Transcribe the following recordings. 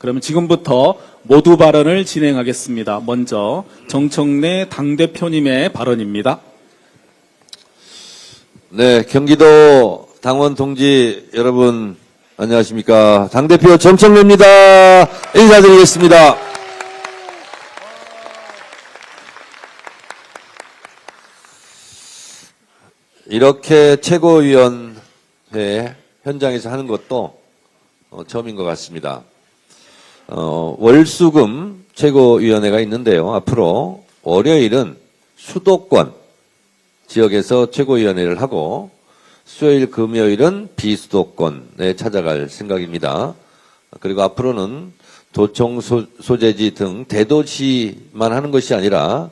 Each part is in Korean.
그러면 지금부터 모두 발언을 진행하겠습니다. 먼저 정청래 당대표님의 발언입니다. 네, 경기도 당원 동지 여러분 안녕하십니까. 당대표 정청래입니다. 인사드리겠습니다. 이렇게 최고위원회 현장에서 하는 것도 처음인 것 같습니다. 월수금 최고위원회가 있는데요. 앞으로 월요일은 수도권 지역에서 최고위원회를 하고 수요일 금요일은 비수도권에 찾아갈 생각입니다. 그리고 앞으로는 도청 소재지 등 대도시만 하는 것이 아니라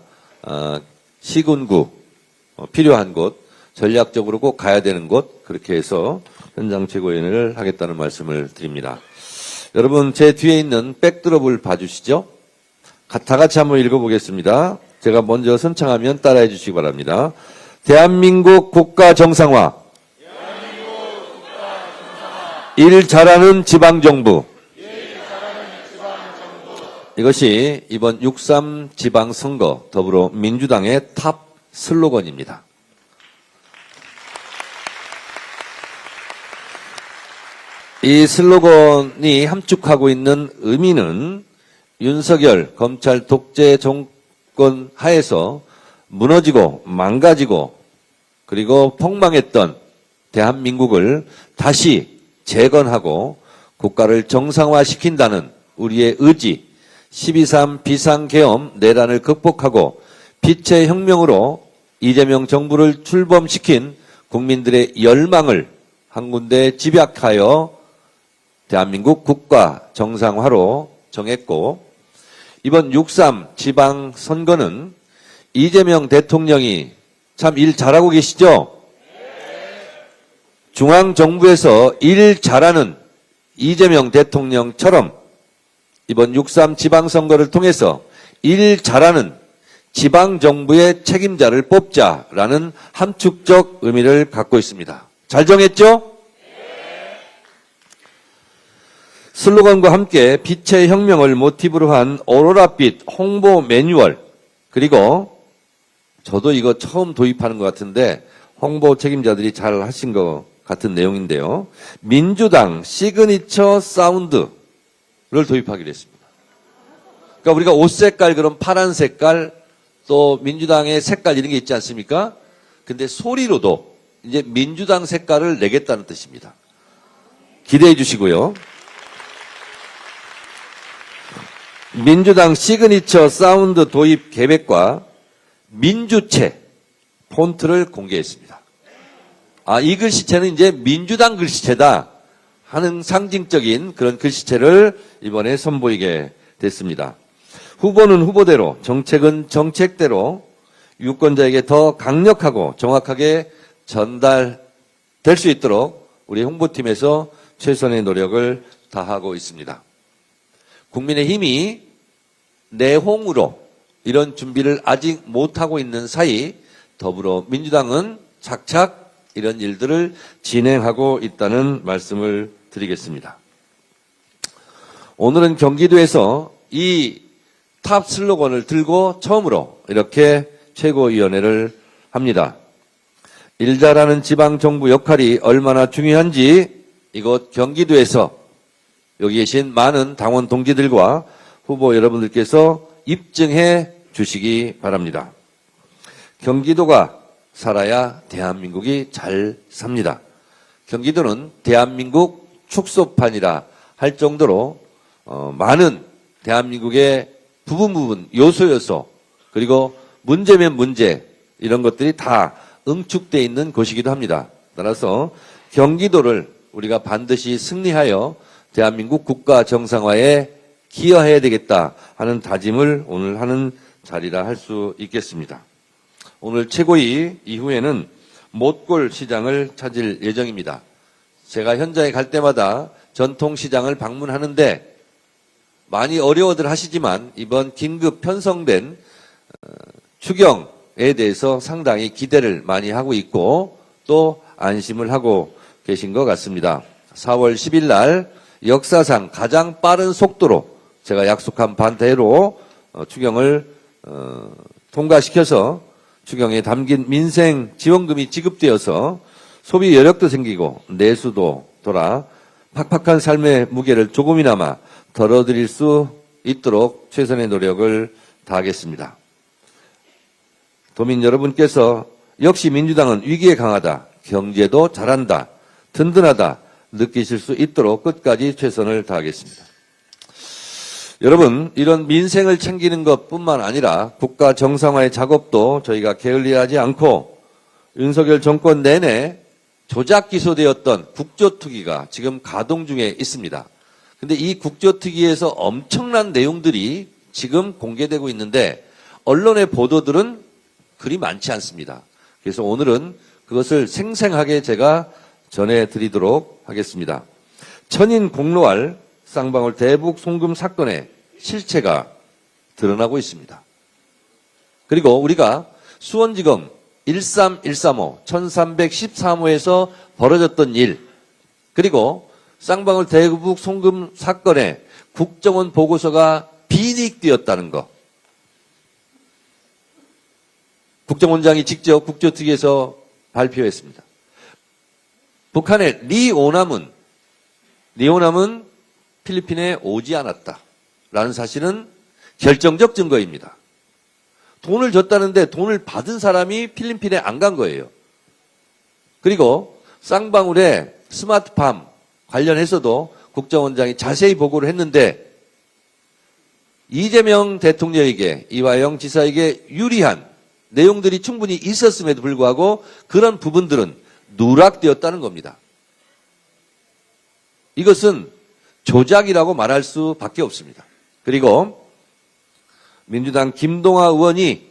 시군구 필요한 곳 전략적으로 꼭 가야 되는 곳 그렇게 해서 현장 최고위원회를 하겠다는 말씀을 드립니다. 여러분 제 뒤에 있는 백드롭을 봐주시죠. 다 같이 한번 읽어보겠습니다. 제가 먼저 선창하면 따라해 주시기 바랍니다. 대한민국 국가 정상화. 일 잘하는 지방정부. 이것이 이번 6.3 지방선거 더불어민주당의 탑 슬로건입니다. 이 슬로건이 함축하고 있는 의미는 윤석열 검찰 독재 정권 하에서 무너지고 망가지고 그리고 폭망했던 대한민국을 다시 재건하고 국가를 정상화시킨다는 우리의 의지, 12.3 비상계엄 내란을 극복하고 빛의 혁명으로 이재명 정부를 출범시킨 국민들의 열망을 한 군데 집약하여 대한민국 국가 정상화로 정했고 이번 6.3 지방선거는 이재명 대통령이 참 일 잘하고 계시죠? 중앙정부에서 일 잘하는 이재명 대통령처럼 이번 6.3 지방선거를 통해서 일 잘하는 지방정부의 책임자를 뽑자라는 함축적 의미를 갖고 있습니다. 잘 정했죠? 슬로건과 함께 빛의 혁명을 모티브로 한 오로라빛 홍보 매뉴얼 그리고 저도 이거 처음 도입하는 것 같은데 홍보 책임자들이 잘 하신 것 같은 내용인데요. 민주당 시그니처 사운드를 도입하기로 했습니다. 그러니까 우리가 옷 색깔 그럼 파란 색깔 또 민주당의 색깔 이런 게 있지 않습니까? 근데 소리로도 이제 민주당 색깔을 내겠다는 뜻입니다. 기대해 주시고요. 민주당 시그니처 사운드 도입 계획과 민주체 폰트를 공개했습니다. 이 글씨체는 이제 민주당 글씨체다 하는 상징적인 그런 글씨체를 이번에 선보이게 됐습니다. 후보는 후보대로, 정책은 정책대로 유권자에게 더 강력하고 정확하게 전달될 수 있도록 우리 홍보팀에서 최선의 노력을 다하고 있습니다. 국민의힘이 내홍으로 이런 준비를 아직 못하고 있는 사이 더불어민주당은 착착 이런 일들을 진행하고 있다는 말씀을 드리겠습니다. 오늘은 경기도에서 이 탑 슬로건을 들고 처음으로 이렇게 최고위원회를 합니다. 일 잘하는 지방정부 역할이 얼마나 중요한지 이곳 경기도에서 여기 계신 많은 당원 동지들과 후보 여러분들께서 입증해 주시기 바랍니다. 경기도가 살아야 대한민국이 잘 삽니다. 경기도는 대한민국 축소판이라 할 정도로 많은 대한민국의 부분 요소 그리고 문제면 문제 이런 것들이 다 응축되어 있는 곳이기도 합니다. 따라서 경기도를 우리가 반드시 승리하여 대한민국 국가 정상화에 기여해야 되겠다 하는 다짐을 오늘 하는 자리라 할 수 있겠습니다. 오늘 최고위 이후에는 못골 시장을 찾을 예정입니다. 제가 현장에 갈 때마다 전통시장을 방문하는데 많이 어려워들 하시지만 이번 긴급 편성된 추경에 대해서 상당히 기대를 많이 하고 있고 또 안심을 하고 계신 것 같습니다. 4월 10일 날 역사상 가장 빠른 속도로 제가 약속한 반대로 추경을 통과시켜서 추경에 담긴 민생 지원금이 지급되어서 소비 여력도 생기고 내수도 돌아 팍팍한 삶의 무게를 조금이나마 덜어드릴 수 있도록 최선의 노력을 다하겠습니다. 도민 여러분께서 역시 민주당은 위기에 강하다, 경제도 잘한다, 든든하다 느끼실 수 있도록 끝까지 최선을 다하겠습니다. 여러분, 이런 민생을 챙기는 것뿐만 아니라 국가 정상화의 작업도 저희가 게을리하지 않고 윤석열 정권 내내 조작 기소되었던 국조특위가 지금 가동 중에 있습니다. 근데 이 국조특위에서 엄청난 내용들이 지금 공개되고 있는데 언론의 보도들은 그리 많지 않습니다. 그래서 오늘은 그것을 생생하게 제가 전해드리도록 하겠습니다. 천인 공로할 쌍방울 대북 송금 사건의 실체가 드러나고 있습니다. 그리고 우리가 수원지검 13135, 1313호에서 벌어졌던 일, 그리고 쌍방울 대북 송금 사건의 국정원 보고서가 비닉되었다는 것. 국정원장이 직접 국조특위에서 발표했습니다. 북한의 리오남은 필리핀에 오지 않았다라는 사실은 결정적 증거입니다. 돈을 줬다는데 돈을 받은 사람이 필리핀에 안 간 거예요. 그리고 쌍방울의 스마트팜 관련해서도 국정원장이 자세히 보고를 했는데 이재명 대통령에게, 이화영 지사에게 유리한 내용들이 충분히 있었음에도 불구하고 그런 부분들은 누락되었다는 겁니다. 이것은 조작이라고 말할 수밖에 없습니다. 그리고 민주당 김동아 의원이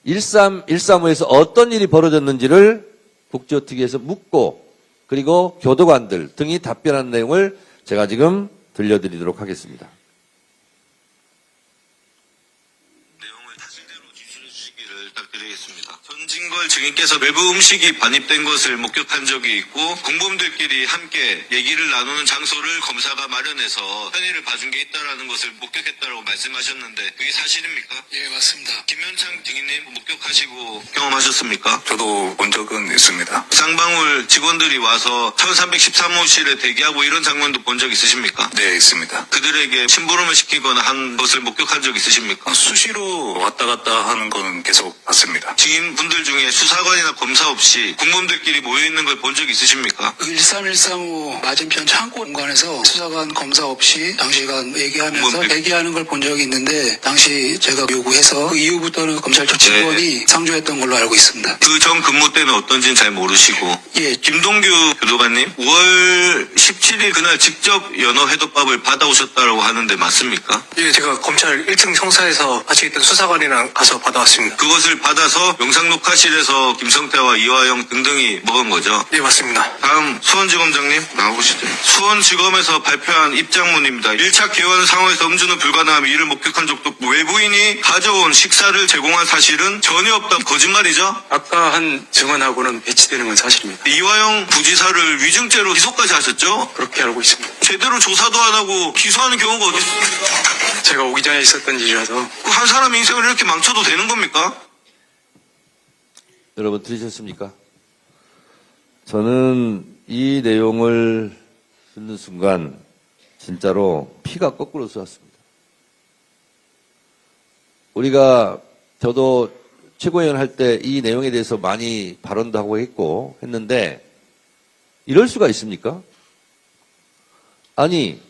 1315에서 어떤 일이 벌어졌는지를 국조특위에서 묻고 그리고 교도관들 등이 답변한 내용을 제가 지금 들려드리도록 하겠습니다. 전진걸 증인께서 외부 음식이 반입된 것을 목격한 적이 있고 공범들끼리 함께 얘기를 나누는 장소를 검사가 마련해서 편의를 봐준 게 있다라는 것을 목격했다고 말씀하셨는데 그게 사실입니까? 예, 맞습니다. 김현창 증인님 목격하시고 경험하셨습니까? 저도 본 적은 있습니다. 쌍방울 직원들이 와서 1313호실에 대기하고 이런 장면도 본 적 있으십니까? 네, 있습니다. 그들에게 심부름을 시키거나 한 것을 목격한 적 있으십니까? 수시로 왔다 갔다 하는 건 계속 봤습니다. 증인분들 중에 수사관이나 검사 없이 공범들끼리 모여있는 걸 본 적 있으십니까? 13135 맞은편 창고 공간에서 수사관 검사 없이 장시간 얘기하면서 공범들. 대기하는 걸 본 적이 있는데 당시 제가 요구해서 그 이후부터는 검찰청 직원이 상주했던 걸로 알고 있습니다. 그 전 근무 때는 어떤지는 잘 모르시고 예, 김동규 교도관님 5월 17일 그날 직접 연어 회덮밥을 받아오셨다고 하는데 맞습니까? 예, 제가 검찰 1층 형사에서 같이 있던 수사관이랑 가서 받아왔습니다. 그것을 받아서 영상 녹화실에서 김성태와 이화영 등등이 먹은 거죠. 예, 맞습니다. 다음 수원지검장님 나오시죠. 수원지검에서 발표한 입장문입니다. 1차 개원 상황에서 음주는 불가능하며 이를 목격한 적도 없고 외부인이 가져온 식사를 제공한 사실은 전혀 없다. 거짓말이죠? 아까 한 증언하고는 배치되는 건 사실입니다. 이화영 부지사를 위증죄로 기소까지 하셨죠? 그렇게 알고 있습니다. 제대로 조사도 안 하고 기소하는 경우가 어디 있습니까? 제가 오기 전에 있었던 일이라서 한 사람 인생을 이렇게 망쳐도 되는 겁니까? 여러분 들으셨습니까? 저는 이 내용을 듣는 순간 진짜로 피가 거꾸로 쏘았습니다. 우리가 저도 최고위원 할 때 이 내용에 대해서 많이 발언도 하고 했는데 이럴 수가 있습니까? 아니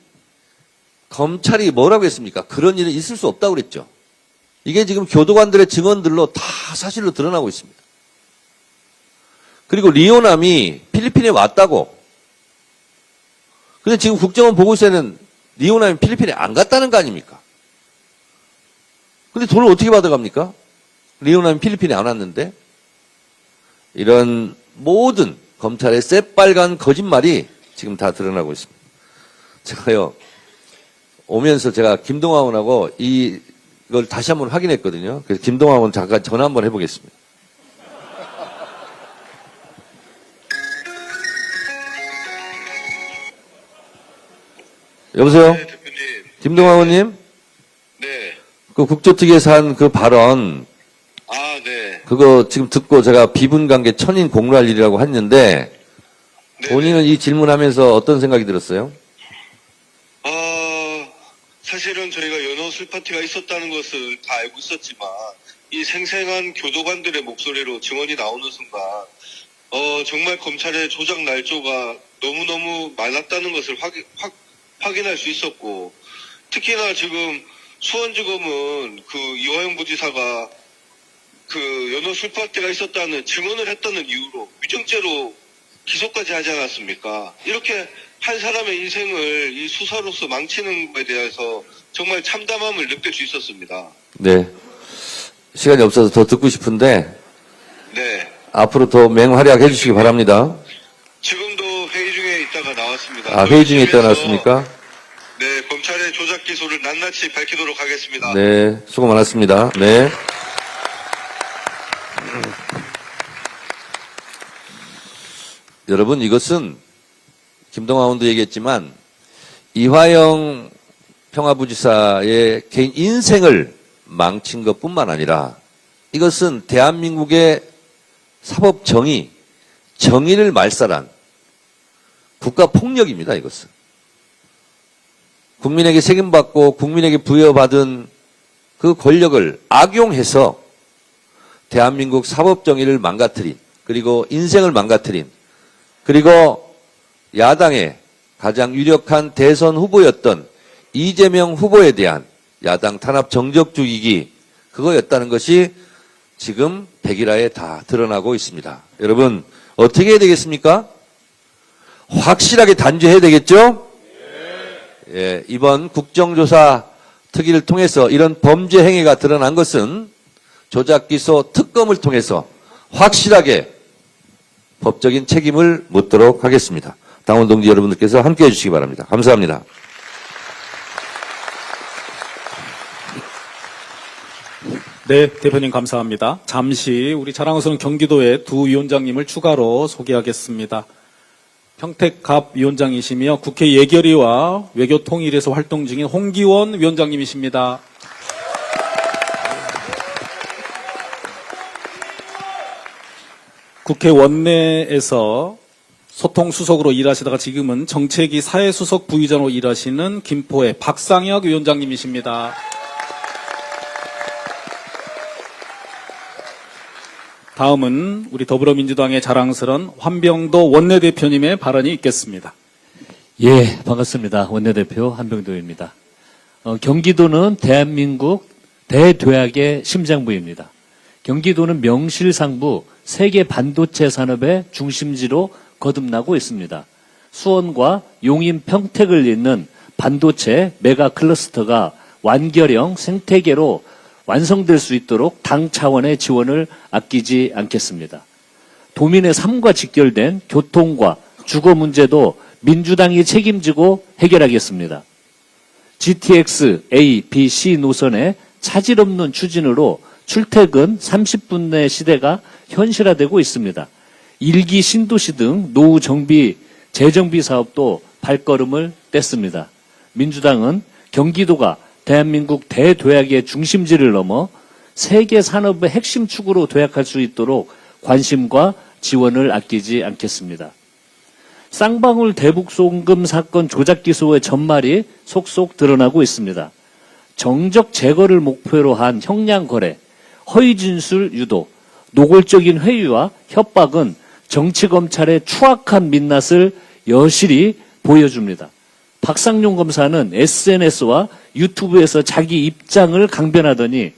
검찰이 뭐라고 했습니까? 그런 일은 있을 수 없다고 그랬죠. 이게 지금 교도관들의 증언들로 다 사실로 드러나고 있습니다. 그리고 리오남이 필리핀에 왔다고. 근데 지금 국정원 보고서에는 리오남이 필리핀에 안 갔다는 거 아닙니까? 근데 돈을 어떻게 받아갑니까? 리오남이 필리핀에 안 왔는데. 이런 모든 검찰의 새빨간 거짓말이 지금 다 드러나고 있습니다. 제가요, 오면서 제가 김동완 의원하고 이걸 다시 한번 확인했거든요. 그래서 김동완 의원 잠깐 전화 한번 해보겠습니다. 여보세요? 네, 대표님. 김동완 의원님? 네. 그 국조특위에서 한 그 발언, 아, 네. 그거 지금 듣고 제가 비분관계 천인 공로할 일이라고 했는데, 네. 본인은 이 질문하면서 어떤 생각이 들었어요? 사실은 저희가 연호 술파티가 있었다는 것을 다 알고 있었지만, 이 생생한 교도관들의 목소리로 증언이 나오는 순간, 정말 검찰의 조작 날조가 너무너무 많았다는 것을 확인할 수 있었고, 특히나 지금 수원지검은 그 이화영 부지사가 그 연호 술파티가 있었다는 증언을 했다는 이유로 위증죄로 기소까지 하지 않았습니까? 이렇게 한 사람의 인생을 이 수사로서 망치는 것에 대해서 정말 참담함을 느낄 수 있었습니다. 네. 시간이 없어서 더 듣고 싶은데, 네. 앞으로 더 맹활약 해주시기 바랍니다. 지금도 회의 중에 있다가 나왔습니다. 아, 회의 중에 있다 나왔습니까? 네, 검찰의 조작 기소를 낱낱이 밝히도록 하겠습니다. 네, 수고 많았습니다. 네. 여러분, 이것은 김동완 의원도 얘기했지만 이화영 평화부지사의 개인 인생을 망친 것뿐만 아니라 이것은 대한민국의 사법정의, 정의를 말살한 국가폭력입니다. 이것은. 국민에게 책임받고 국민에게 부여받은 그 권력을 악용해서 대한민국 사법정의를 망가뜨린, 그리고 인생을 망가뜨린, 그리고 야당의 가장 유력한 대선 후보였던 이재명 후보에 대한 야당 탄압 정적 죽이기, 그거였다는 것이 지금 백일화에 다 드러나고 있습니다. 여러분, 어떻게 해야 되겠습니까? 확실하게 단죄해야 되겠죠? 예, 이번 국정조사 특위를 통해서 이런 범죄 행위가 드러난 것은 조작기소 특검을 통해서 확실하게 법적인 책임을 묻도록 하겠습니다. 당원 동지 여러분들께서 함께해 주시기 바랍니다. 감사합니다. 네, 대표님 감사합니다. 잠시 우리 자랑스러운 경기도의 두 위원장님을 추가로 소개하겠습니다. 평택갑 위원장이시며 국회 예결위와 외교통일에서 활동 중인 홍기원 위원장님이십니다. 국회 원내에서 소통수석으로 일하시다가 지금은 정책위 사회수석 부의장으로 일하시는 김포의 박상혁 위원장님이십니다. 다음은 우리 더불어민주당의 자랑스러운 환병도 원내대표님의 발언이 있겠습니다. 예, 반갑습니다. 원내대표 한병도입니다. 경기도는 대한민국 대도약의 심장부입니다. 경기도는 명실상부 세계 반도체 산업의 중심지로 거듭나고 있습니다. 수원과 용인 평택을 잇는 반도체 메가 클러스터가 완결형 생태계로 완성될 수 있도록 당 차원의 지원을 아끼지 않겠습니다. 도민의 삶과 직결된 교통과 주거 문제도 민주당이 책임지고 해결하겠습니다. GTX A, B, C 노선의 차질 없는 추진으로 출퇴근 30분 내 시대가 현실화되고 있습니다. 일기 신도시 등 노후 정비, 재정비 사업도 발걸음을 뗐습니다. 민주당은 경기도가 대한민국 대도약의 중심지를 넘어 세계 산업의 핵심 축으로 도약할 수 있도록 관심과 지원을 아끼지 않겠습니다. 쌍방울 대북송금 사건 조작 기소의 전말이 속속 드러나고 있습니다. 정적 제거를 목표로 한 형량 거래, 허위 진술 유도, 노골적인 회유와 협박은 정치검찰의 추악한 민낯을 여실히 보여줍니다. 박상용 검사는 SNS와 유튜브에서 자기 입장을 강변하더니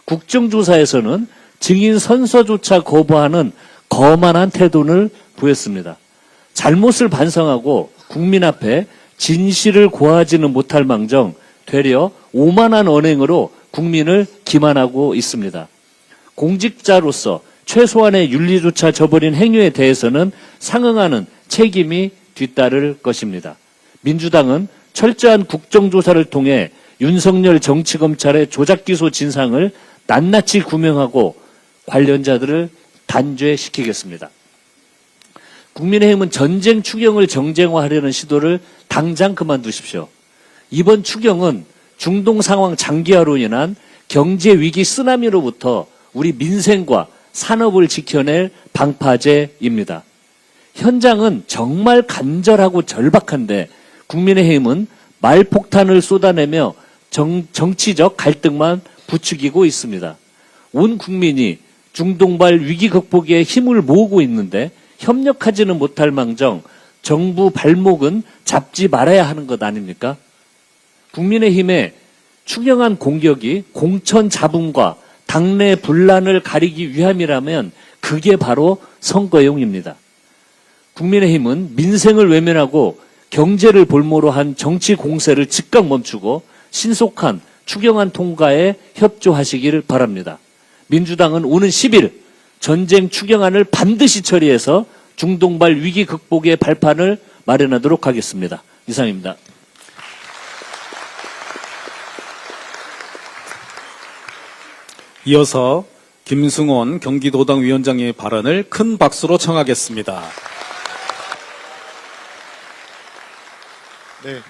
국정조사에서는 증인 선서조차 거부하는 거만한 태도를 보였습니다. 잘못을 반성하고 국민 앞에 진실을 고하지는 못할 망정 되려 오만한 언행으로 국민을 기만하고 있습니다. 공직자로서 최소한의 윤리조차 저버린 행위에 대해서는 상응하는 책임이 뒤따를 것입니다. 민주당은 철저한 국정조사를 통해 윤석열 정치검찰의 조작기소 진상을 낱낱이 규명하고 관련자들을 단죄시키겠습니다. 국민의힘은 전쟁 추경을 정쟁화하려는 시도를 당장 그만두십시오. 이번 추경은 중동 상황 장기화로 인한 경제 위기 쓰나미로부터 우리 민생과 산업을 지켜낼 방파제입니다. 현장은 정말 간절하고 절박한데 국민의힘은 말폭탄을 쏟아내며 정치적 갈등만 부추기고 있습니다. 온 국민이 중동발 위기 극복에 힘을 모으고 있는데 협력하지는 못할 망정 정부 발목은 잡지 말아야 하는 것 아닙니까? 국민의힘의 추경안 공격이 공천 잡음과 당내 분란을 가리기 위함이라면 그게 바로 선거용입니다. 국민의힘은 민생을 외면하고 경제를 볼모로 한 정치 공세를 즉각 멈추고 신속한 추경안 통과에 협조하시기를 바랍니다. 민주당은 오는 10일 전쟁 추경안을 반드시 처리해서 중동발 위기 극복의 발판을 마련하도록 하겠습니다. 이상입니다. 이어서 김승원 경기도당 위원장의 발언을 큰 박수로 청하겠습니다. 네.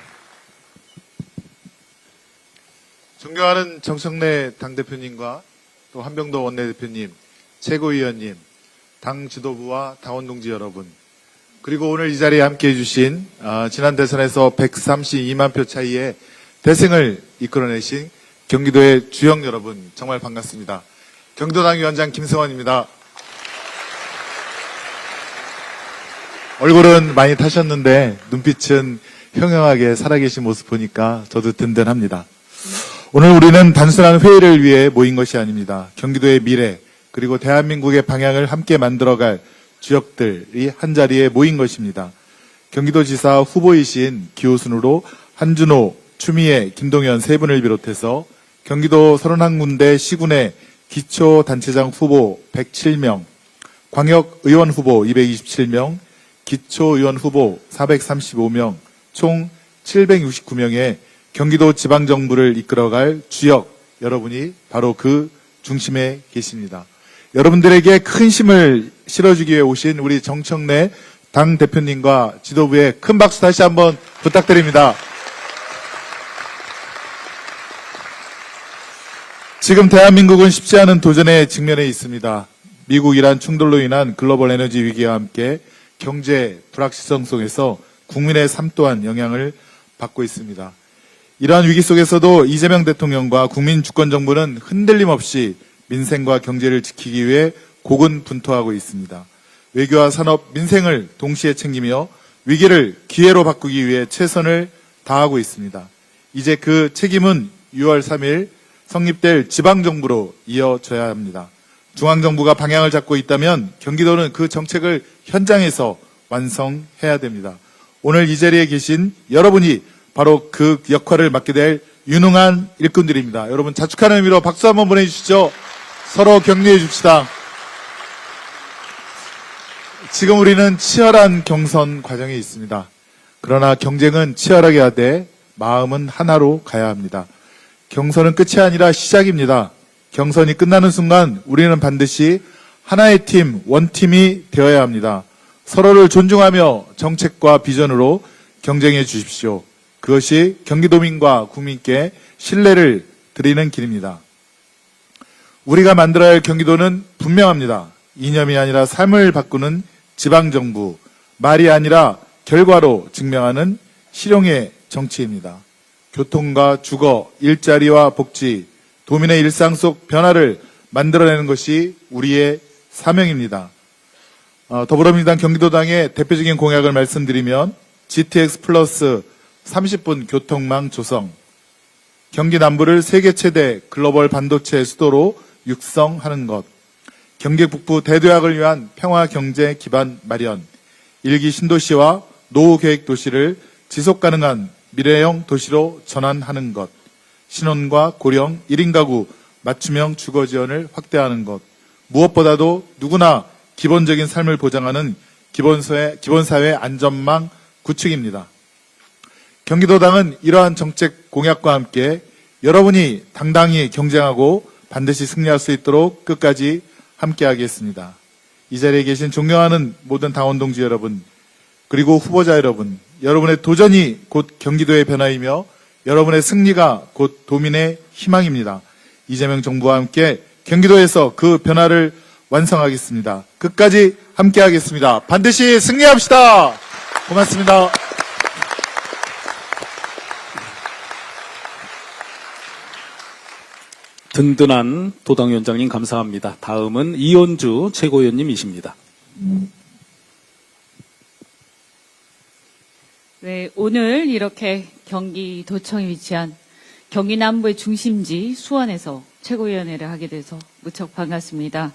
존경하는 정청래 당대표님과 또 한병도 원내대표님, 최고위원님, 당 지도부와 당원 동지 여러분, 그리고 오늘 이 자리에 함께해 주신 지난 대선에서 132만 표 차이의 대승을 이끌어내신 경기도의 주역 여러분 정말 반갑습니다. 경기도당 위원장 김승원입니다. 얼굴은 많이 타셨는데 눈빛은 형형하게 살아계신 모습 보니까 저도 든든합니다. 오늘 우리는 단순한 회의를 위해 모인 것이 아닙니다. 경기도의 미래 그리고 대한민국의 방향을 함께 만들어갈 주역들이 한자리에 모인 것입니다. 경기도지사 후보이신 기호순으로 한준호, 추미애, 김동연 세 분을 비롯해서 경기도 31군데 시군의 기초단체장 후보 107명, 광역의원 후보 227명, 기초의원 후보 435명, 총 769명의 경기도 지방정부를 이끌어갈 주역 여러분이 바로 그 중심에 계십니다. 여러분들에게 큰 힘을 실어주기 위해 오신 우리 정청래 당대표님과 지도부에 큰 박수 다시 한번 부탁드립니다. 지금 대한민국은 쉽지 않은 도전에 직면해 있습니다. 미국 이란 충돌로 인한 글로벌 에너지 위기와 함께 경제 불확실성 속에서 국민의 삶 또한 영향을 받고 있습니다. 이러한 위기 속에서도 이재명 대통령과 국민주권정부는 흔들림 없이 민생과 경제를 지키기 위해 고군분투하고 있습니다. 외교와 산업, 민생을 동시에 챙기며 위기를 기회로 바꾸기 위해 최선을 다하고 있습니다. 이제 그 책임은 6월 3일 성립될 지방정부로 이어져야 합니다. 중앙정부가 방향을 잡고 있다면 경기도는 그 정책을 현장에서 완성해야 됩니다. 오늘 이 자리에 계신 여러분이 바로 그 역할을 맡게 될 유능한 일꾼들입니다. 여러분 자축하는 의미로 박수 한번 보내주시죠. 서로 격려해 줍시다. 지금 우리는 치열한 경선 과정에 있습니다. 그러나 경쟁은 치열하게 하되 마음은 하나로 가야 합니다. 경선은 끝이 아니라 시작입니다. 경선이 끝나는 순간 우리는 반드시 하나의 팀, 원팀이 되어야 합니다. 서로를 존중하며 정책과 비전으로 경쟁해 주십시오. 그것이 경기도민과 국민께 신뢰를 드리는 길입니다. 우리가 만들어야 할 경기도는 분명합니다. 이념이 아니라 삶을 바꾸는 지방정부, 말이 아니라 결과로 증명하는 실용의 정치입니다. 교통과 주거, 일자리와 복지, 도민의 일상 속 변화를 만들어내는 것이 우리의 사명입니다. 더불어민주당 경기도당의 대표적인 공약을 말씀드리면 GTX 플러스 30분 교통망 조성, 경기 남부를 세계 최대 글로벌 반도체 수도로 육성하는 것, 경기 북부 대도약을 위한 평화 경제 기반 마련, 일기 신도시와 노후 계획 도시를 지속 가능한 미래형 도시로 전환하는 것, 신혼과 고령 1인 가구 맞춤형 주거 지원을 확대하는 것, 무엇보다도 누구나 기본적인 삶을 보장하는 기본사회 안전망 구축입니다. 경기도당은 이러한 정책 공약과 함께 여러분이 당당히 경쟁하고 반드시 승리할 수 있도록 끝까지 함께하겠습니다. 이 자리에 계신 존경하는 모든 당원 동지 여러분, 그리고 후보자 여러분, 여러분의 도전이 곧 경기도의 변화이며 여러분의 승리가 곧 도민의 희망입니다. 이재명 정부와 함께 경기도에서 그 변화를 완성하겠습니다. 끝까지 함께하겠습니다. 반드시 승리합시다. 고맙습니다. 든든한 도당위원장님 감사합니다. 다음은 이현주 최고위원님이십니다. 네, 오늘 이렇게 경기도청에 위치한 경기 남부의 중심지 수원에서 최고위원회를 하게 돼서 무척 반갑습니다.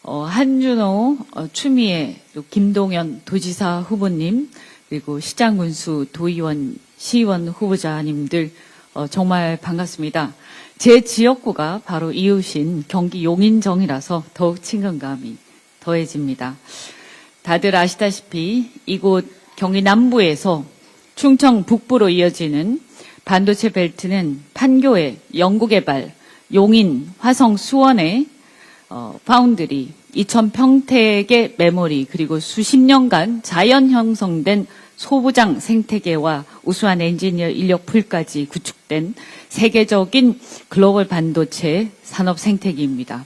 한준호, 추미애, 또 김동연 도지사 후보님, 그리고 시장군수, 도의원, 시의원 후보자님들 정말 반갑습니다. 제 지역구가 바로 이웃인 경기 용인정이라서 더욱 친근감이 더해집니다. 다들 아시다시피 이곳 경기 남부에서 충청 북부로 이어지는 반도체 벨트는 판교의 연구개발, 용인, 화성, 수원의 파운드리, 이천 평택의 메모리, 그리고 수십 년간 자연 형성된 소부장 생태계와 우수한 엔지니어 인력 풀까지 구축된 세계적인 글로벌 반도체 산업 생태계입니다.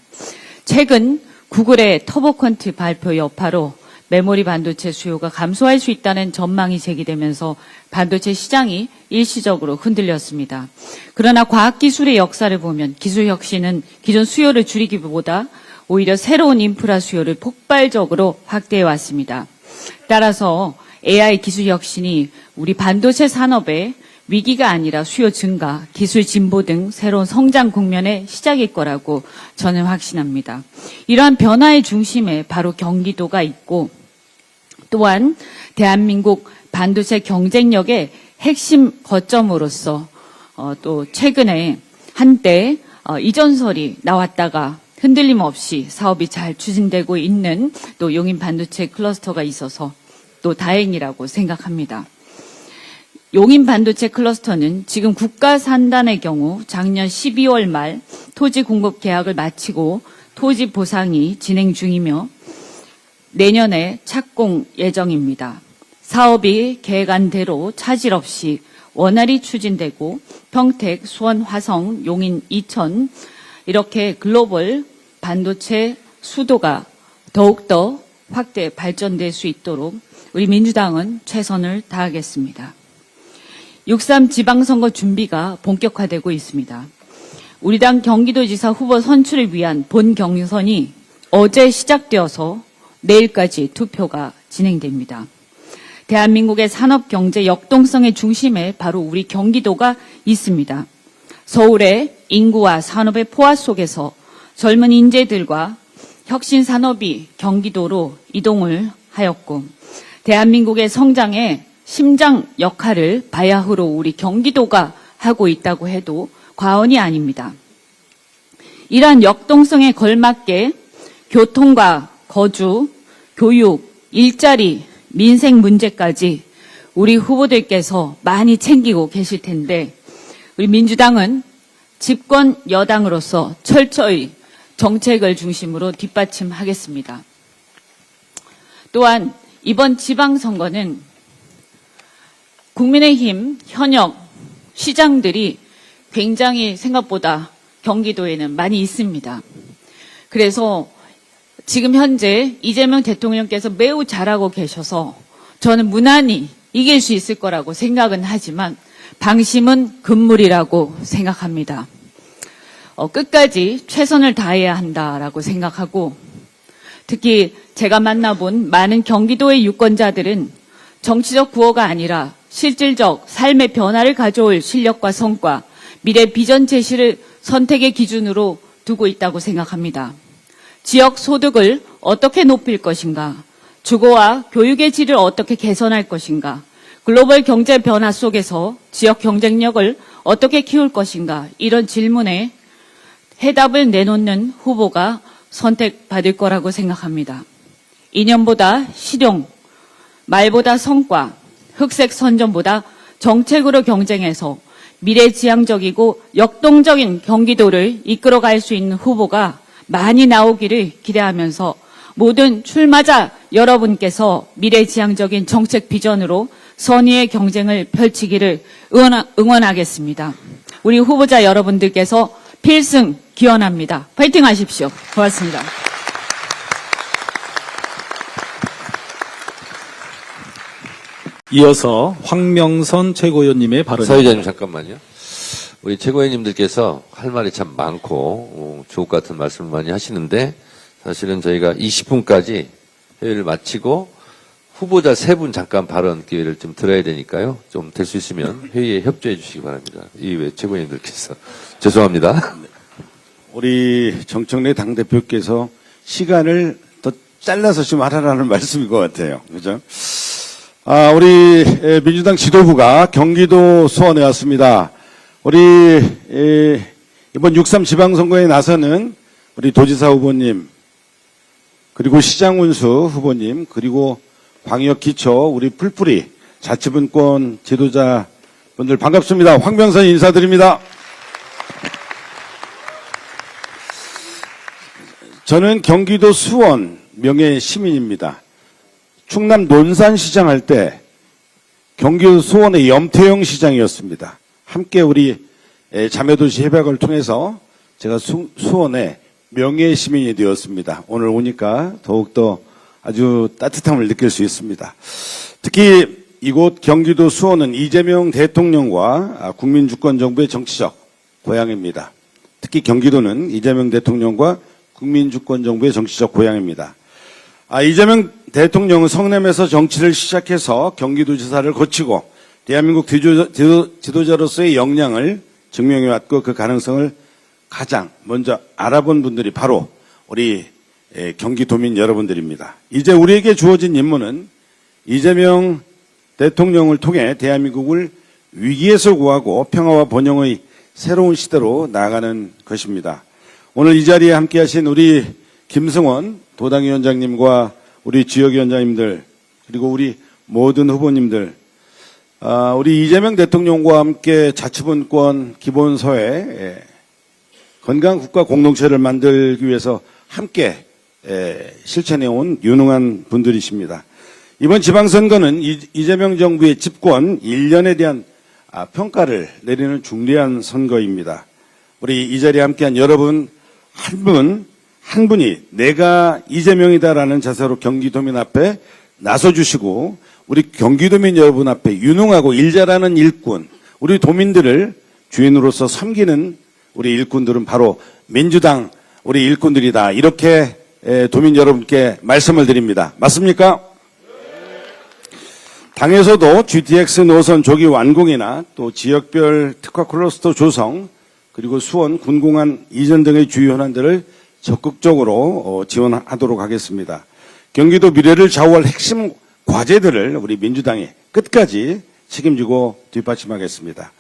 최근 구글의 터보컨트 발표 여파로 메모리 반도체 수요가 감소할 수 있다는 전망이 제기되면서 반도체 시장이 일시적으로 흔들렸습니다. 그러나 과학기술의 역사를 보면 기술 혁신은 기존 수요를 줄이기보다 오히려 새로운 인프라 수요를 폭발적으로 확대해 왔습니다. 따라서 AI 기술 혁신이 우리 반도체 산업의 위기가 아니라 수요 증가, 기술 진보 등 새로운 성장 국면의 시작일 거라고 저는 확신합니다. 이러한 변화의 중심에 바로 경기도가 있고 또한 대한민국 반도체 경쟁력의 핵심 거점으로서 또 최근에 한때 이전설이 나왔다가 흔들림 없이 사업이 잘 추진되고 있는 또 용인 반도체 클러스터가 있어서 또 다행이라고 생각합니다. 용인 반도체 클러스터는 지금 국가 산단의 경우 작년 12월 말 토지 공급 계약을 마치고 토지 보상이 진행 중이며 내년에 착공 예정입니다. 사업이 계획한 대로 차질 없이 원활히 추진되고 평택, 수원, 화성, 용인, 이천 이렇게 글로벌 반도체 수도가 더욱더 확대 발전될 수 있도록 우리 민주당은 최선을 다하겠습니다. 6.3 지방선거 준비가 본격화되고 있습니다. 우리 당 경기도지사 후보 선출을 위한 본 경선이 어제 시작되어서 내일까지 투표가 진행됩니다. 대한민국의 산업 경제 역동성의 중심에 바로 우리 경기도가 있습니다. 서울의 인구와 산업의 포화 속에서 젊은 인재들과 혁신 산업이 경기도로 이동을 하였고 대한민국의 성장에 심장 역할을 바야흐로 우리 경기도가 하고 있다고 해도 과언이 아닙니다. 이러한 역동성에 걸맞게 교통과 거주, 교육, 일자리, 민생 문제까지 우리 후보들께서 많이 챙기고 계실 텐데 우리 민주당은 집권 여당으로서 철저히 정책을 중심으로 뒷받침하겠습니다. 또한 이번 지방선거는 국민의힘 현역 시장들이 굉장히 생각보다 경기도에는 많이 있습니다. 그래서 지금 현재 이재명 대통령께서 매우 잘하고 계셔서 저는 무난히 이길 수 있을 거라고 생각은 하지만 방심은 금물이라고 생각합니다. 끝까지 최선을 다해야 한다라고 생각하고 특히 제가 만나본 많은 경기도의 유권자들은 정치적 구호가 아니라 실질적 삶의 변화를 가져올 실력과 성과, 미래 비전 제시를 선택의 기준으로 두고 있다고 생각합니다. 지역 소득을 어떻게 높일 것인가, 주거와 교육의 질을 어떻게 개선할 것인가, 글로벌 경제 변화 속에서 지역 경쟁력을 어떻게 키울 것인가, 이런 질문에 해답을 내놓는 후보가 선택받을 거라고 생각합니다. 이념보다 실용, 말보다 성과, 흑색 선전보다 정책으로 경쟁해서 미래지향적이고 역동적인 경기도를 이끌어갈 수 있는 후보가 많이 나오기를 기대하면서 모든 출마자 여러분께서 미래지향적인 정책 비전으로 선의의 경쟁을 펼치기를 응원하겠습니다. 우리 후보자 여러분들께서 필승 기원합니다. 파이팅 하십시오. 고맙습니다. 이어서 황명선 최고위원님의 발언입니다. 사회자님 잠깐만요. 우리 최고위원님들께서 할 말이 참 많고 주옥 같은 말씀을 많이 하시는데 사실은 저희가 20분까지 회의를 마치고 후보자 3분 잠깐 발언 기회를 좀 드려야 되니까요. 좀 될 수 있으면 회의에 협조해 주시기 바랍니다. 이외 최고위원님들께서. 죄송합니다. 우리 정청래 당대표께서 시간을 더 잘라서 좀 하라는 말씀인 것 같아요. 그죠? 우리 민주당 지도부가 경기도 수원에 왔습니다. 우리 이번 6.3 지방선거에 나서는 우리 도지사 후보님, 그리고 시장 운수 후보님, 그리고 광역기초 우리 풀뿌리 자치분권 지도자분들 반갑습니다. 황명선 인사드립니다. 저는 경기도 수원 명예 시민입니다. 충남 논산시장 할 때 경기도 수원의 염태영 시장이었습니다. 함께 우리 자매도시 협약을 통해서 제가 수원의 명예 시민이 되었습니다. 오늘 오니까 더욱더 아주 따뜻함을 느낄 수 있습니다. 특히 이곳 경기도 수원은 이재명 대통령과 국민주권정부의 정치적 고향입니다. 특히 경기도는 이재명 대통령과 국민주권정부의 정치적 고향입니다. 이재명 대통령은 성남에서 정치를 시작해서 경기도지사를 거치고 대한민국 지도자로서의 역량을 증명해왔고 그 가능성을 가장 먼저 알아본 분들이 바로 우리 경기도민 여러분들입니다. 이제 우리에게 주어진 임무는 이재명 대통령을 통해 대한민국을 위기에서 구하고 평화와 번영의 새로운 시대로 나아가는 것입니다. 오늘 이 자리에 함께하신 우리 김승원 도당위원장님과 우리 지역위원장님들 그리고 우리 모든 후보님들, 우리 이재명 대통령과 함께 자치분권 기본서에 건강한 국가 공동체를 만들기 위해서 함께 실천해온 유능한 분들이십니다. 이번 지방선거는 이재명 정부의 집권 1년에 대한 평가를 내리는 중대한 선거입니다. 우리 이 자리에 함께한 여러분 한 분이 내가 이재명이다라는 자세로 경기도민 앞에 나서주시고 우리 경기도민 여러분 앞에 유능하고 일 잘하는 일꾼, 우리 도민들을 주인으로서 섬기는 우리 일꾼들은 바로 민주당 우리 일꾼들이다. 이렇게 도민 여러분께 말씀을 드립니다. 맞습니까? 당에서도 GTX 노선 조기 완공이나 또 지역별 특화 클러스터 조성 그리고 수원 군공항 이전 등의 주요 현안들을 적극적으로 지원하도록 하겠습니다. 경기도 미래를 좌우할 핵심 과제들을 우리 민주당이 끝까지 책임지고 뒷받침하겠습니다.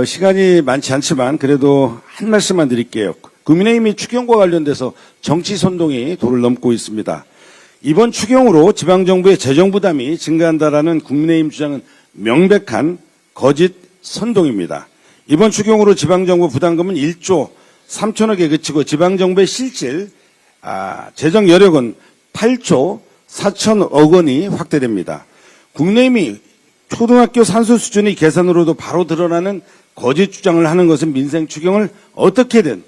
시간이 많지 않지만 그래도 한 말씀만 드릴게요. 국민의힘이 추경과 관련돼서 정치 선동이 도를 넘고 있습니다. 이번 추경으로 지방정부의 재정 부담이 증가한다라는 국민의힘 주장은 명백한 거짓 선동입니다. 이번 추경으로 지방정부 부담금은 1조 3천억에 그치고 지방정부의 실질 재정 여력은 8조 4천억 원이 확대됩니다. 국민의힘이 초등학교 산수 수준의 계산으로도 바로 드러나는 거짓 주장을 하는 것은 민생 추경을 어떻게든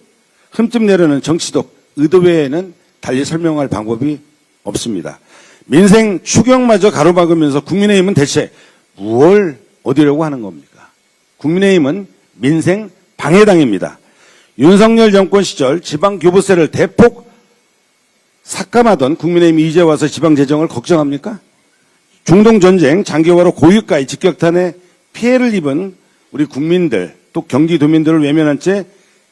흠집 내려는 정치적 의도 외에는 달리 설명할 방법이 없습니다. 민생 추경마저 가로막으면서 국민의힘은 대체 무엇을 얻으려고 하는 겁니까? 국민의힘은 민생 방해당입니다. 윤석열 정권 시절 지방교부세를 대폭 삭감하던 국민의힘이 이제 와서 지방재정을 걱정합니까? 중동전쟁, 장기화로 고유가의 직격탄에 피해를 입은 우리 국민들 또 경기도민들을 외면한 채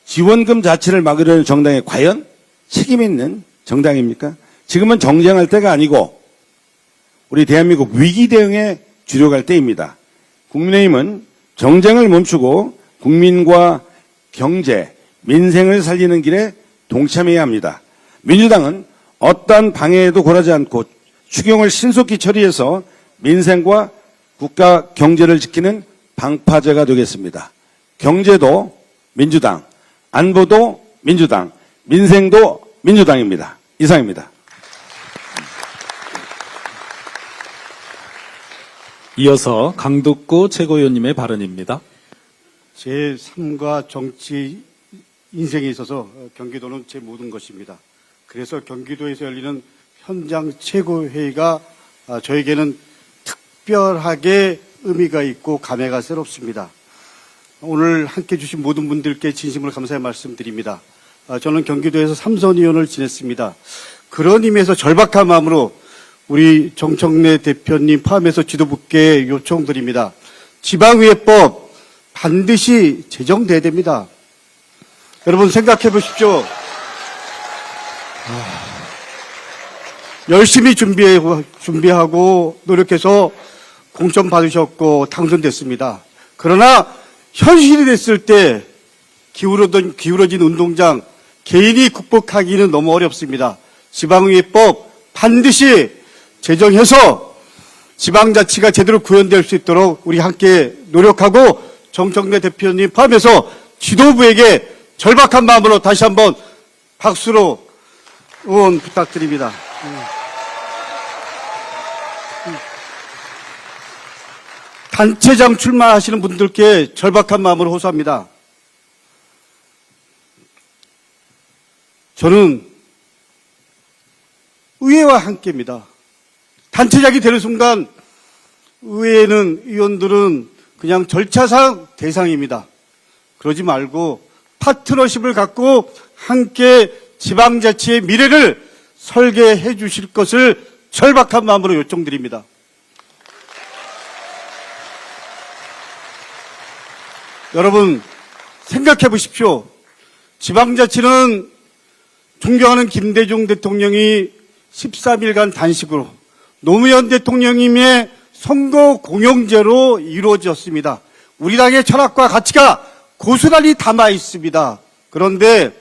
지원금 자체를 막으려는 정당에 과연 책임 있는 정당입니까? 지금은 정쟁할 때가 아니고 우리 대한민국 위기 대응에 주력할 때입니다. 국민의힘은 정쟁을 멈추고 국민과 경제, 민생을 살리는 길에 동참해야 합니다. 민주당은 어떠한 방해에도 굴하지 않고 추경을 신속히 처리해서 민생과 국가 경제를 지키는 방파제가 되겠습니다. 경제도 민주당, 안보도 민주당, 민생도 민주당입니다. 이상입니다. 이어서 강덕구 최고위원님의 발언입니다. 제 삶과 정치 인생에 있어서 경기도는 제 모든 것입니다. 그래서 경기도에서 열리는 현장 최고회의가 저에게는 특별하게 의미가 있고 감회가 새롭습니다. 오늘 함께 주신 모든 분들께 진심으로 감사의 말씀드립니다. 저는 경기도에서 삼선 의원을 지냈습니다. 그런 의미에서 절박한 마음으로 우리 정청래 대표님 포함해서 지도부께 요청드립니다. 지방의회법 반드시 제정돼야 됩니다. 여러분 생각해 보십시오. 열심히 준비하고 노력해서 공천 받으셨고 당선됐습니다. 그러나 현실이 됐을 때 기울어진 운동장 개인이 극복하기는 너무 어렵습니다. 지방의회법 반드시 제정해서 지방자치가 제대로 구현될 수 있도록 우리 함께 노력하고 정청래 대표님 포함해서 지도부에게 절박한 마음으로 다시 한번 박수로 응원 부탁드립니다. 단체장 출마하시는 분들께 절박한 마음으로 호소합니다. 저는 의회와 함께입니다. 단체장이 되는 순간 의회는 의원들은 그냥 절차상 대상입니다. 그러지 말고 파트너십을 갖고 함께 지방자치의 미래를 설계해 주실 것을 절박한 마음으로 요청드립니다. 여러분 생각해 보십시오. 지방자치는 존경하는 김대중 대통령이 13일간 단식으로 노무현 대통령님의 선거 공영제로 이루어졌습니다. 우리 당의 철학과 가치가 고스란히 담아 있습니다. 그런데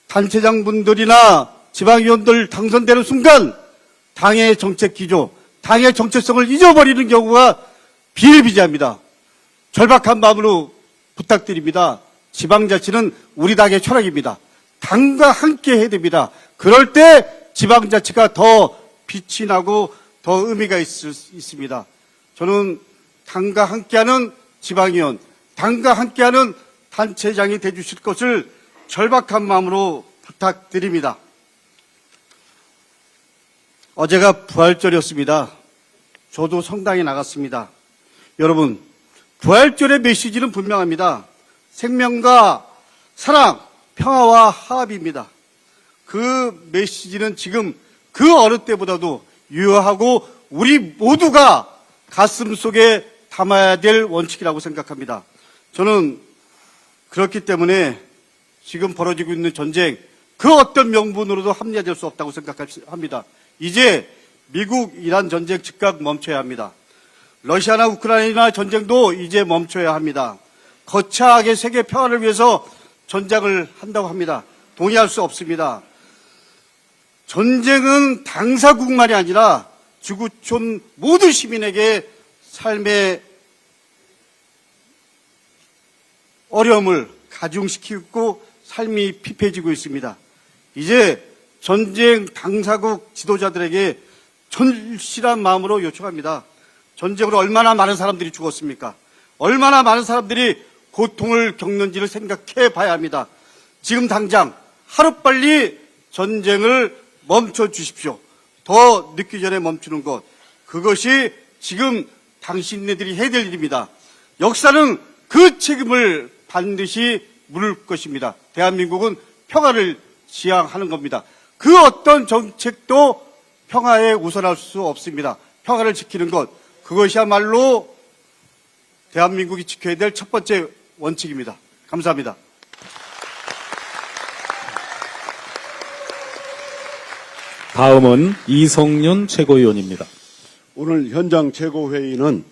단체장분들이나 지방위원들 당선되는 순간 당의 정책 기조, 당의 정체성을 잊어버리는 경우가 비일비재합니다. 절박한 마음으로 부탁드립니다. 지방자치는 우리 당의 철학입니다. 당과 함께 해야 됩니다. 그럴 때 지방자치가 더 빛이 나고 더 의미가 있습니다. 저는 당과 함께하는 지방위원, 당과 함께하는 단체장이 되주실 것을 절박한 마음으로 부탁드립니다. 어제가 부활절이었습니다. 저도 성당에 나갔습니다. 여러분, 부활절의 메시지는 분명합니다. 생명과 사랑, 평화와 화합입니다. 그 메시지는 지금 그 어느 때보다도 유효하고 우리 모두가 가슴 속에 담아야 될 원칙이라고 생각합니다. 저는 그렇기 때문에 지금 벌어지고 있는 전쟁, 그 어떤 명분으로도 합리화될 수 없다고 생각합니다. 이제 미국 이란 전쟁 즉각 멈춰야 합니다. 러시아나 우크라이나 전쟁도 이제 멈춰야 합니다. 거창하게 세계 평화를 위해서 전쟁을 한다고 합니다. 동의할 수 없습니다. 전쟁은 당사국만이 아니라 지구촌 모든 시민에게 삶의 어려움을 가중시키고 삶이 피폐해지고 있습니다. 이제 전쟁 당사국 지도자들에게 절실한 마음으로 요청합니다. 전쟁으로 얼마나 많은 사람들이 죽었습니까? 얼마나 많은 사람들이 고통을 겪는지를 생각해 봐야 합니다. 지금 당장 하루빨리 전쟁을 멈춰 주십시오. 더 늦기 전에 멈추는 것, 그것이 지금 당신네들이 해야 될 일입니다. 역사는 그 책임을 반드시 물을 것입니다. 대한민국은 평화를 지향하는 겁니다. 그 어떤 정책도 평화에 우선할 수 없습니다. 평화를 지키는 것, 그것이야말로 대한민국이 지켜야 될 첫 번째 원칙입니다. 감사합니다. 다음은 이성윤 최고위원입니다. 오늘 현장 최고회의는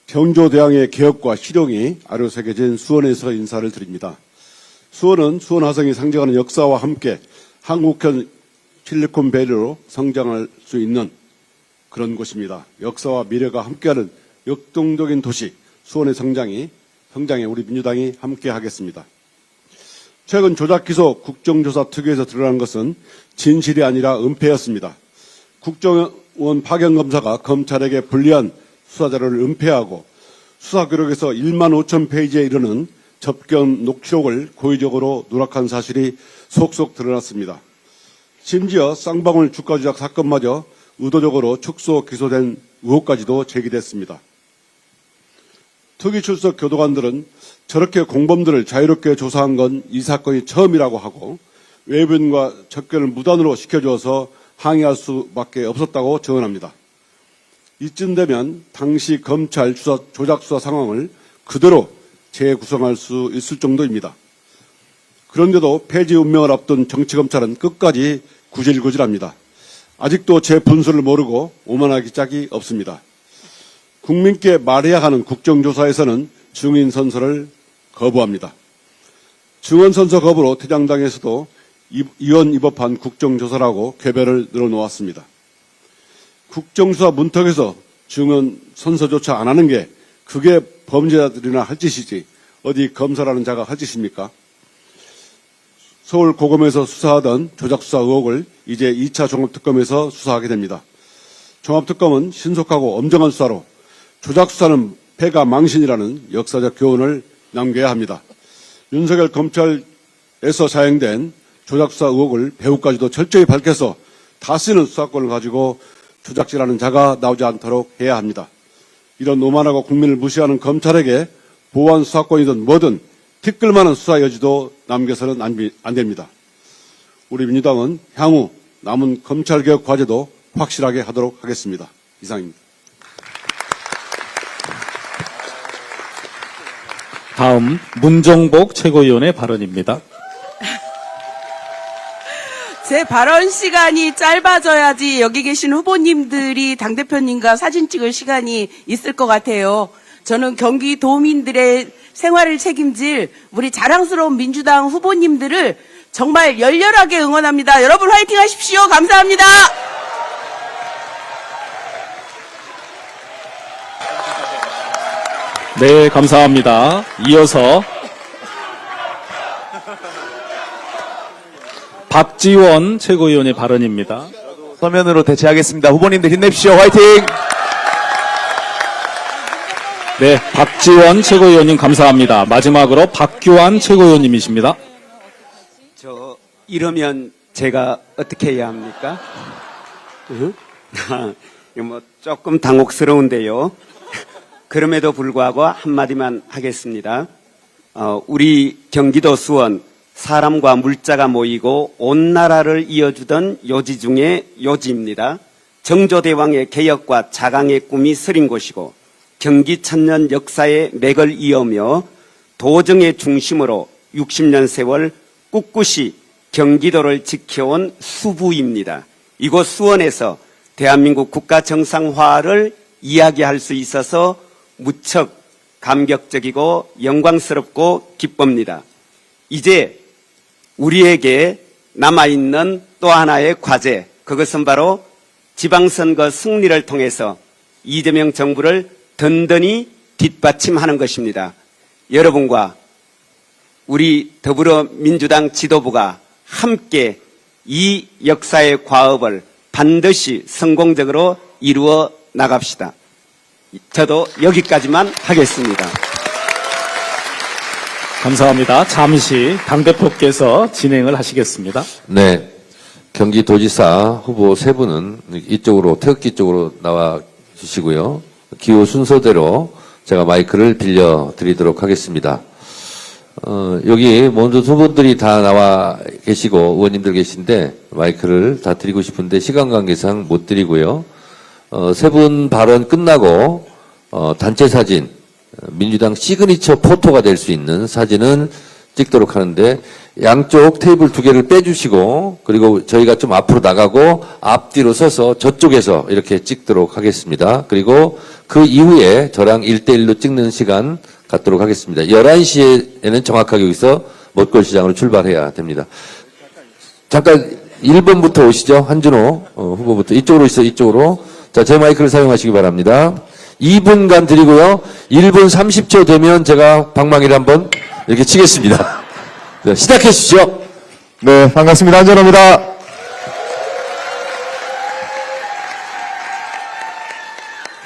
경조대왕의 개혁과 실용이 아로새겨진 수원에서 인사를 드립니다. 수원은 수원 화성이 상징하는 역사와 함께 한국형 실리콘밸리로 성장할 수 있는 그런 곳입니다. 역사와 미래가 함께하는 역동적인 도시 수원의 성장에 우리 민주당이 함께하겠습니다. 최근 조작기소 국정조사 특위에서 드러난 것은 진실이 아니라 은폐였습니다. 국정원 파견검사가 검찰에게 불리한 수사자료를 은폐하고 수사 기록에서 1만 5천 페이지에 이르는 접견 녹취록을 고의적으로 누락한 사실이 속속 드러났습니다. 심지어 쌍방울 주가 조작 사건마저 의도적으로 축소 기소된 의혹까지도 제기됐습니다. 특위 출석 교도관들은 저렇게 공범들을 자유롭게 조사한 건 이 사건이 처음이라고 하고 외부인과 접견을 무단으로 시켜주어서 항의할 수밖에 없었다고 증언합니다. 이쯤 되면 당시 검찰 조작 수사 상황을 그대로 재구성할 수 있을 정도입니다. 그런데도 폐지 운명을 앞둔 정치검찰은 끝까지 구질구질합니다. 아직도 제 분수를 모르고 오만하기 짝이 없습니다. 국민께 말해야 하는 국정조사에서는 증인 선서를 거부합니다. 증언 선서 거부로 퇴장당에서도 이원 위법한 국정조사라고 궤변을 늘어놓았습니다. 국정조사 문턱에서 증언 선서조차 안 하는 게 그게 범죄자들이나 할 짓이지 어디 검사라는 자가 할 짓입니까? 서울 고검에서 수사하던 조작수사 의혹을 이제 2차 종합특검에서 수사하게 됩니다. 종합특검은 신속하고 엄정한 수사로 조작수사는 패가 망신이라는 역사적 교훈을 남겨야 합니다. 윤석열 검찰에서 자행된 조작수사 의혹을 배후까지도 철저히 밝혀서 다시는 수사권을 가지고 조작질하는 자가 나오지 않도록 해야 합니다. 이런 오만하고 국민을 무시하는 검찰에게 보안 수사권이든 뭐든 티끌만한 수사 여지도 남겨서는 안 됩니다. 우리 민주당은 향후 남은 검찰개혁 과제도 확실하게 하도록 하겠습니다. 이상입니다. 다음 문정복 최고위원의 발언입니다. 제 발언 시간이 짧아져야지 여기 계신 후보님들이 당대표님과 사진 찍을 시간이 있을 것 같아요. 저는 경기도민들의 생활을 책임질 우리 자랑스러운 민주당 후보님들을 정말 열렬하게 응원합니다. 여러분 화이팅 하십시오. 감사합니다. 네, 감사합니다. 이어서 박지원 최고위원의 발언입니다. 서면으로 대체하겠습니다. 후보님들 힘내십시오. 화이팅! 네, 박지원 최고위원님 감사합니다. 마지막으로 박규환 최고위원님이십니다. 이러면 제가 어떻게 해야 합니까? 뭐 조금 당혹스러운데요. 그럼에도 불구하고 한마디만 하겠습니다. 우리 경기도 수원 사람과 물자가 모이고 온 나라를 이어주던 요지 중에 요지입니다. 정조대왕의 개혁과 자강의 꿈이 서린 곳이고 경기 천년 역사의 맥을 이으며 도정의 중심으로 60년 세월 꿋꿋이 경기도를 지켜온 수부입니다. 이곳 수원에서 대한민국 국가 정상화를 이야기할 수 있어서 무척 감격적이고 영광스럽고 기쁩니다. 이제 우리에게 남아있는 또 하나의 과제, 그것은 바로 지방선거 승리를 통해서 이재명 정부를 든든히 뒷받침하는 것입니다. 여러분과 우리 더불어민주당 지도부가 함께 이 역사의 과업을 반드시 성공적으로 이루어 나갑시다. 저도 여기까지만 하겠습니다. 감사합니다. 잠시 당대표께서 진행을 하시겠습니다. 네. 경기도지사 후보 세 분은 이쪽으로, 태극기 쪽으로 나와 주시고요. 기호 순서대로 제가 마이크를 빌려드리도록 하겠습니다. 여기 먼저 두 분들이 다 나와 계시고 의원님들 계신데 마이크를 다 드리고 싶은데 시간 관계상 못 드리고요. 세 분 발언 끝나고 단체 사진, 민주당 시그니처 포토가 될 수 있는 사진은 찍도록 하는데 양쪽 테이블 두 개를 빼주시고 그리고 저희가 좀 앞으로 나가고 앞뒤로 서서 저쪽에서 이렇게 찍도록 하겠습니다. 그리고 그 이후에 저랑 1대1로 찍는 시간 갖도록 하겠습니다. 11시에는 정확하게 여기서 못골시장으로 출발해야 됩니다. 잠깐 1번부터 오시죠. 한준호 후보부터. 이쪽으로 있어요. 이쪽으로. 자, 제 마이크를 사용하시기 바랍니다. 2분간 드리고요. 1분 30초 되면 제가 방망이를 한번 이렇게 치겠습니다. 네, 시작해 주시죠. 네, 반갑습니다. 한준호입니다.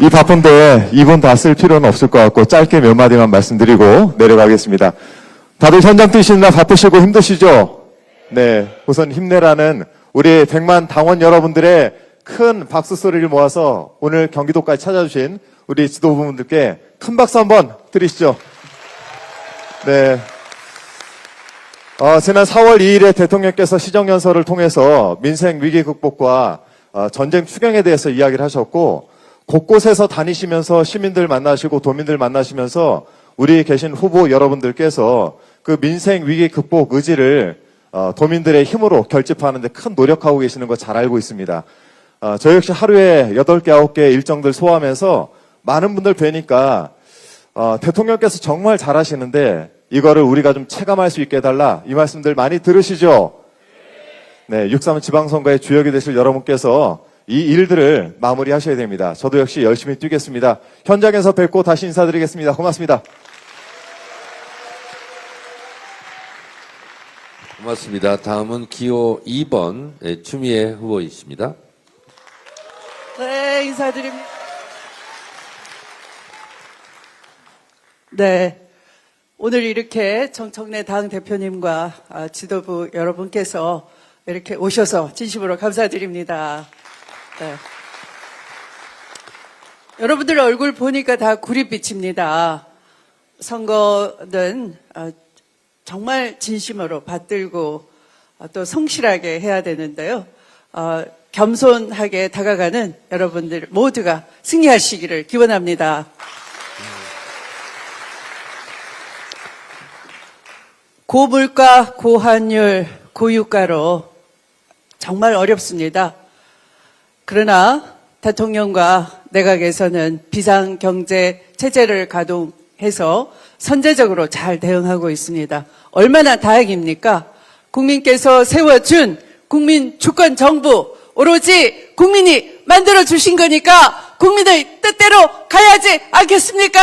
이 바쁜데 2분 다 쓸 필요는 없을 것 같고 짧게 몇 마디만 말씀드리고 내려가겠습니다. 다들 현장 뛰시느라 바쁘시고 힘드시죠? 네, 우선 힘내라는 우리 100만 당원 여러분들의 큰 박수 소리를 모아서 오늘 경기도까지 찾아주신 우리 지도부분들께 큰 박수 한번 드리시죠. 네. 지난 4월 2일에 대통령께서 시정연설을 통해서 민생 위기 극복과 전쟁 추경에 대해서 이야기를 하셨고, 곳곳에서 다니시면서 시민들 만나시고 도민들 만나시면서 우리 계신 후보 여러분들께서 그 민생 위기 극복 의지를 도민들의 힘으로 결집하는 데 큰 노력하고 계시는 거 잘 알고 있습니다. 저 역시 하루에 8개, 9개 일정들 소화하면서 많은 분들 뵈니까 대통령께서 정말 잘하시는데 이거를 우리가 좀 체감할 수 있게 해달라, 이 말씀들 많이 들으시죠? 네, 6.3 지방선거의 주역이 되실 여러분께서 이 일들을 마무리하셔야 됩니다. 저도 역시 열심히 뛰겠습니다. 현장에서 뵙고 다시 인사드리겠습니다. 고맙습니다. 고맙습니다. 다음은 기호 2번 추미애 후보이십니다. 네, 인사드립니다. 네. 오늘 이렇게 정청래 당 대표님과 지도부 여러분께서 이렇게 오셔서 진심으로 감사드립니다. 네. 여러분들 얼굴 보니까 다 구릿빛입니다. 선거는 정말 진심으로 받들고 또 성실하게 해야 되는데요. 겸손하게 다가가는 여러분들 모두가 승리하시기를 기원합니다. 고물가, 고환율, 고유가로 정말 어렵습니다. 그러나 대통령과 내각에서는 비상경제 체제를 가동해서 선제적으로 잘 대응하고 있습니다. 얼마나 다행입니까? 국민께서 세워준 국민 주권 정부, 오로지 국민이 만들어주신 거니까 국민의 뜻대로 가야지 않겠습니까?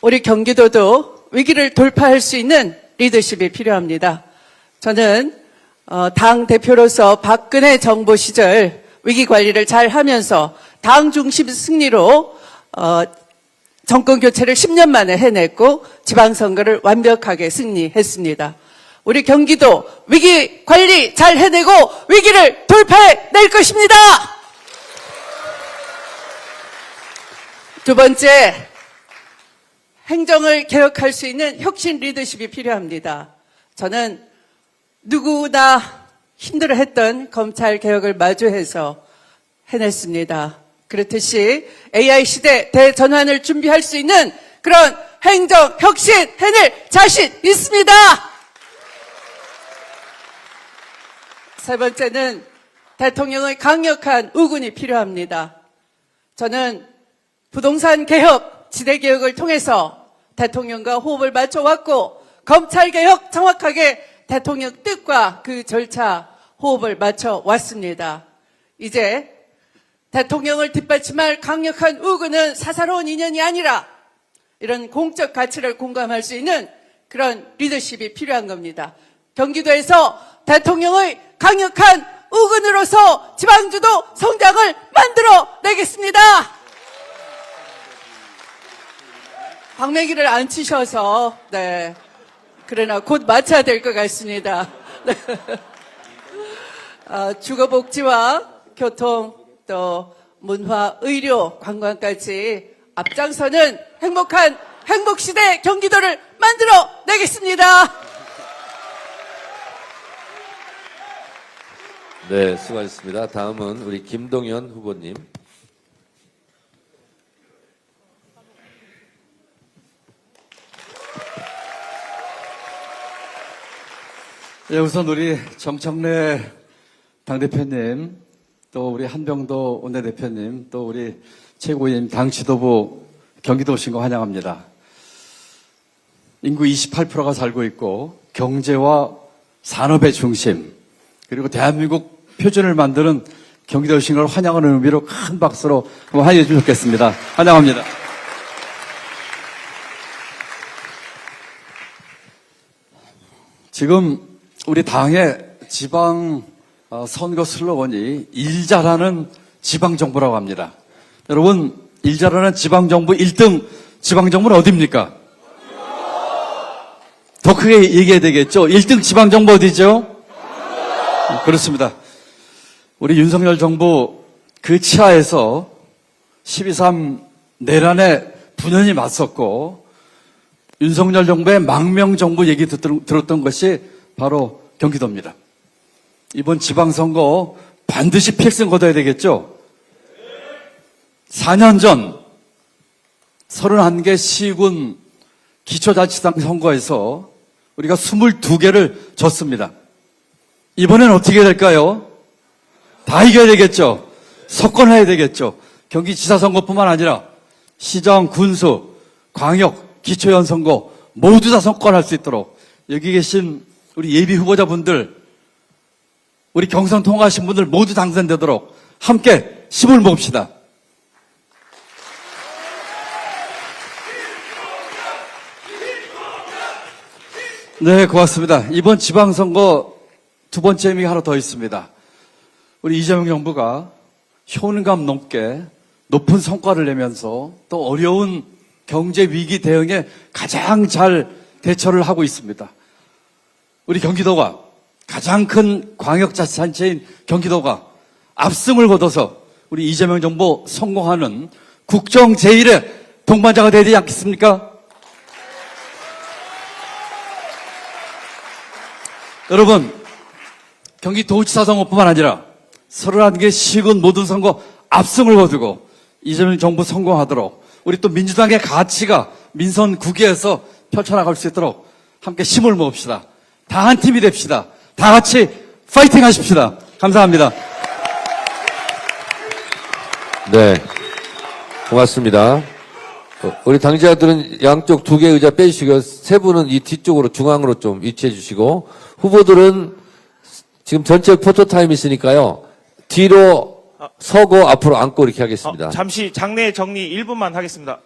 우리 경기도도 위기를 돌파할 수 있는 리더십이 필요합니다. 저는 당 대표로서 박근혜 정부 시절 위기 관리를 잘 하면서 당 중심 승리로 정권 교체를 10년 만에 해냈고 지방선거를 완벽하게 승리했습니다. 우리 경기도 위기 관리 잘 해내고 위기를 돌파해낼 것입니다. 두 번째, 행정을 개혁할 수 있는 혁신 리더십이 필요합니다. 저는 누구나 힘들어했던 검찰 개혁을 마주해서 해냈습니다. 그렇듯이 AI 시대 대전환을 준비할 수 있는 그런 행정 혁신 해낼 자신 있습니다. 세 번째는 대통령의 강력한 우군이 필요합니다. 저는 부동산 개혁, 지대개혁을 통해서 대통령과 호흡을 맞춰왔고 검찰개혁 정확하게 대통령 뜻과 그 절차 호흡을 맞춰왔습니다. 이제 대통령을 뒷받침할 강력한 우군은 사사로운 인연이 아니라 이런 공적 가치를 공감할 수 있는 그런 리더십이 필요한 겁니다. 경기도에서 대통령의 강력한 우군으로서 지방주도 성장을 만들어내겠습니다. 방매기를 안 치셔서 네, 그러나 곧 마쳐야 될 것 같습니다. 주거복지와 교통, 또 문화, 의료, 관광까지 앞장서는 행복한 행복시대 경기도를 만들어내겠습니다. 네, 수고하셨습니다. 다음은 우리 김동연 후보님. 예, 우선 우리 정청래 당대표님, 또 우리 한병도 원내대표님, 또 우리 최고위원 당 지도부 경기도 오신 거 환영합니다. 인구 28%가 살고 있고 경제와 산업의 중심, 그리고 대한민국 표준을 만드는 경기도 오신 걸 환영하는 의미로 큰 박수로 환영해 주시면 좋겠습니다. 환영합니다. 지금 우리 당의 지방 선거 슬로건이 일 잘하는 지방정부라고 합니다. 여러분, 일 잘하는 지방정부 1등 지방정부는 어디입니까? 더 크게 얘기해야 되겠죠? 1등 지방정부 어디죠? 그렇습니다. 우리 윤석열 정부 그 치하에서 12.3 내란에 분연히 맞섰고 윤석열 정부의 망명정부 얘기 들었던 것이 바로 경기도입니다. 이번 지방선거 반드시 필승 거둬야 되겠죠? 4년 전 31개 시군 기초자치당 선거에서 우리가 22개를 졌습니다. 이번엔 어떻게 될까요? 다 이겨야 되겠죠? 석권해야 되겠죠? 경기지사 선거뿐만 아니라 시정, 군수, 광역, 기초연 선거 모두 다 석권할 수 있도록 여기 계신 우리 예비 후보자분들, 우리 경선 통과하신 분들 모두 당선되도록 함께 힘을 모읍시다. 네, 고맙습니다. 이번 지방선거 두 번째 의미가 하나 더 있습니다. 우리 이재명 정부가 효능감 높게 높은 성과를 내면서 또 어려운 경제 위기 대응에 가장 잘 대처를 하고 있습니다. 우리 경기도가 가장 큰 광역자치단체인 경기도가 압승을 거둬서 우리 이재명 정부 성공하는 국정 제1의 동반자가 되지 않겠습니까? 여러분, 경기도지사 선거뿐만 아니라 31개 시군 모든 선거 압승을 거두고 이재명 정부 성공하도록 우리 또 민주당의 가치가 민선 9기에서 펼쳐나갈 수 있도록 함께 힘을 모읍시다. 다 한 팀이 됩시다. 다 같이 파이팅 하십시다. 감사합니다. 네, 고맙습니다. 우리 당지자들은 양쪽 2개 의자 빼주시고 세 분은 이 뒤쪽으로 중앙으로 좀 위치해 주시고 후보들은 지금 전체 포토타임 있으니까요. 뒤로 서고 앞으로 앉고 이렇게 하겠습니다. 잠시 장례 정리 1분만 하겠습니다.